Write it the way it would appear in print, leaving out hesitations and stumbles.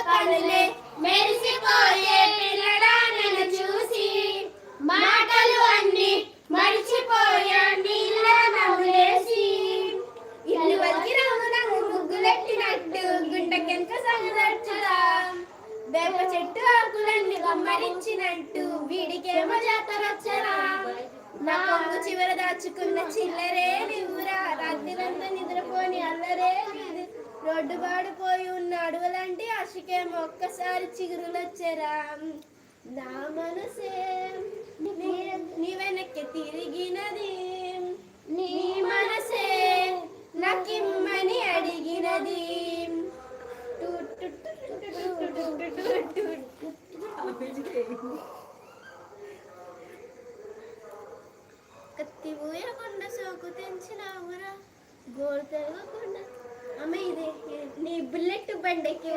కనులే మెరిసిపోయే పిల్లడా నన్ను చూసి మాటలు అన్ని మరిచిపోయా నీళ్ళ నవ్వులేసి ఇల్లు వలికి రంగు ముగ్గులెట్టినట్టు గుండెకెంత సంగదర్చుదా వేప చెట్టు ఆకులన్నీ గమ్మరించినట్టు వీడికేమో జాతరొచ్చరా నా కొంగు చివర దాచుకున్న చిల్లరే నివ్వురా రాత్రిరంతా నిద్రపోని అల్లరే రోడ్డు బాడిపోయి ఉన్న అడవులంటే అశికేమో ఒక్కసారి చిగురులొచ్చరా నా మనసే నీ వెనక్కి తిరిగినది నీ మనసే నాకిమ్మని అడిగినది కత్తి ఊయకుండా సోకు తెంచినావురా గోరు తెరగకుండా అమ్మ ఇదే నీ బుల్లెట్ బండికి